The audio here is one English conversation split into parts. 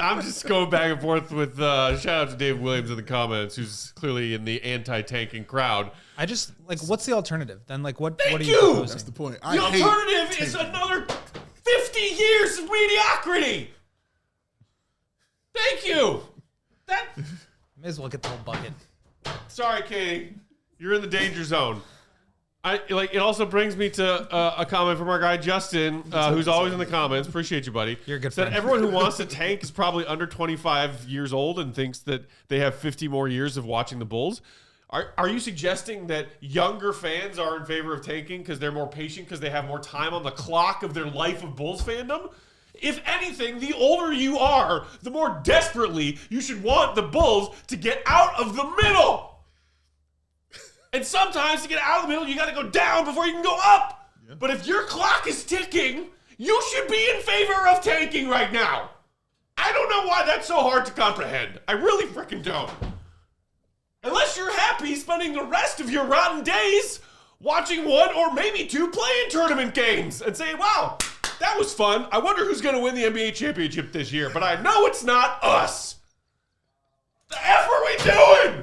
I'm just going back and forth with shout out to Dave Williams in the comments, who's clearly in the anti-tanking crowd. I just like, what's the alternative? Then like, what are you you proposing? That's the point. The alternative is another 50 years of mediocrity. Thank you. May as well get the whole bucket. Sorry, Katie. You're in the danger zone. It also brings me to a comment from our guy Justin, who's always in the comments. Appreciate you, buddy. You're a good Said friend. everyone who wants to tank is probably under 25 years old and thinks that they have 50 more years of watching the Bulls. Are you suggesting that younger fans are in favor of tanking because they're more patient because they have more time on the clock of their life of Bulls fandom? If anything, the older you are, the more desperately you should want the Bulls to get out of the middle. And sometimes to get out of the middle, you got to go down before you can go up. Yeah. But if your clock is ticking, you should be in favor of tanking right now. I don't know why that's so hard to comprehend. I really freaking don't. Unless you're happy spending the rest of your rotten days watching one or maybe two play-in tournament games and saying, wow, that was fun. I wonder who's going to win the NBA championship this year. But I know it's not us. The F are we doing?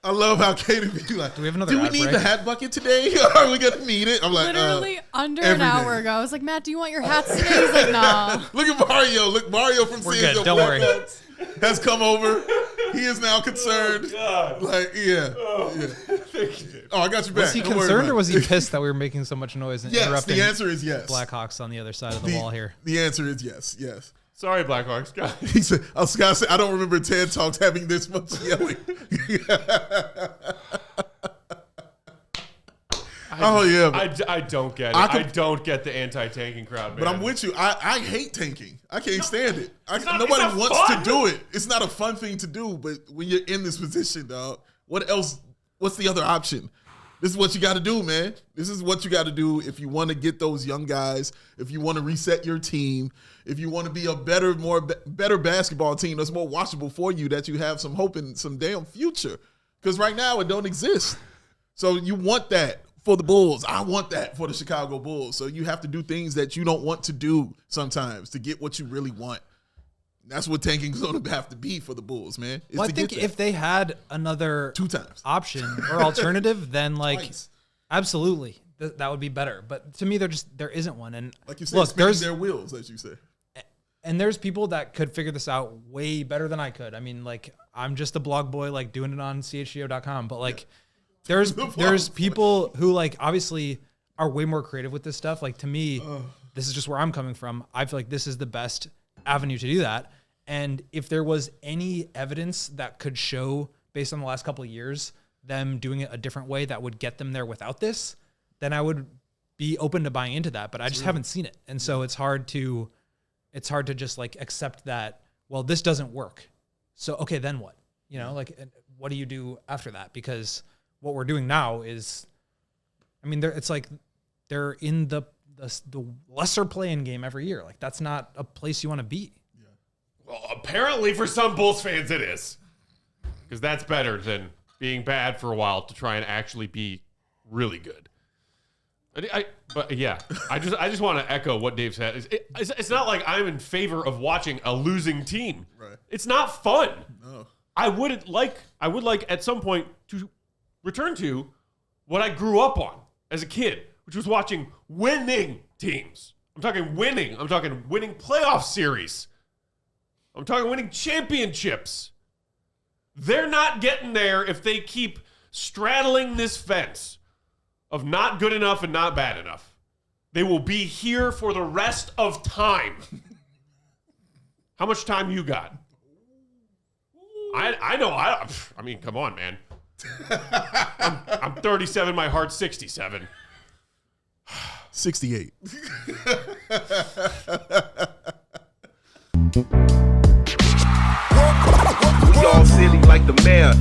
I love how Katie be like, do we have another do we ad need break? the hat bucket today? Are we going to need it? I'm like, literally under every an hour day. ago. I was like, Matt, do you want your hats today? He's like, nah. Look at Mario. Look, Mario from We're CHGO good. Don't worry. Bulls has come over. He is now concerned. God. Like, yeah. Oh, I got you back. Was he Don't worry concerned about or was it. he pissed that we were making so much noise and Yes, interrupting the answer is yes. Blackhawks on the other side of the wall here? The answer is yes, yes. Sorry, Blackhawks guys. He said, I was gonna say, I don't remember TED Talks having this much yelling. I don't get it. I don't get the anti-tanking crowd, man. But I'm with you. I hate tanking. I can't stand it. Nobody it's not wants fun. to do it. It's not a fun thing to do, but when you're in this position, dog, what else? What's the other option? This is what you got to do, man. This is what you got to do if you want to get those young guys, if you want to reset your team, if you want to be a better basketball team that's more watchable for you, that you have some hope in some damn future. Because right now it don't exist. So you want that for the Bulls. I want that for the Chicago Bulls. So you have to do things that you don't want to do sometimes to get what you really want. That's what tanking is going to have to be for the Bulls, man. Well, I think if they had another 2 times option or alternative, then like Twice. absolutely that would be better. But to me, there isn't one. And Like you said, look, spinning their wheels, as you say. And there's people that could figure this out way better than I could. I mean, like I'm just a blog boy, like doing it on CHGO.com. But like, there's people who like obviously are way more creative with this stuff. Like to me, this is just where I'm coming from. I feel like this is the best avenue to do that. And if there was any evidence that could show, based on the last couple of years, them doing it a different way that would get them there without this, then I would be open to buying into that. But I just haven't seen it, and so it's hard to just like accept that. Well, this doesn't work, so okay, then what? You know, like what do you do after that? Because what we're doing now is, I mean, it's like they're in the lesser play-in game every year. Like that's not a place you want to be. Well, apparently for some Bulls fans it is. Because that's better than being bad for a while to try and actually be really good. But yeah, I just want to echo what Dave said. It's not like I'm in favor of watching a losing team. Right. It's not fun. No. I would like at some point to return to what I grew up on as a kid, which was watching winning teams. I'm talking winning. I'm talking winning playoff series. I'm talking winning championships. They're not getting there if they keep straddling this fence of not good enough and not bad enough. They will be here for the rest of time. How much time you got? I know. I mean, come on, man. I'm 37. My heart's 67. 68. We all silly like the mayor.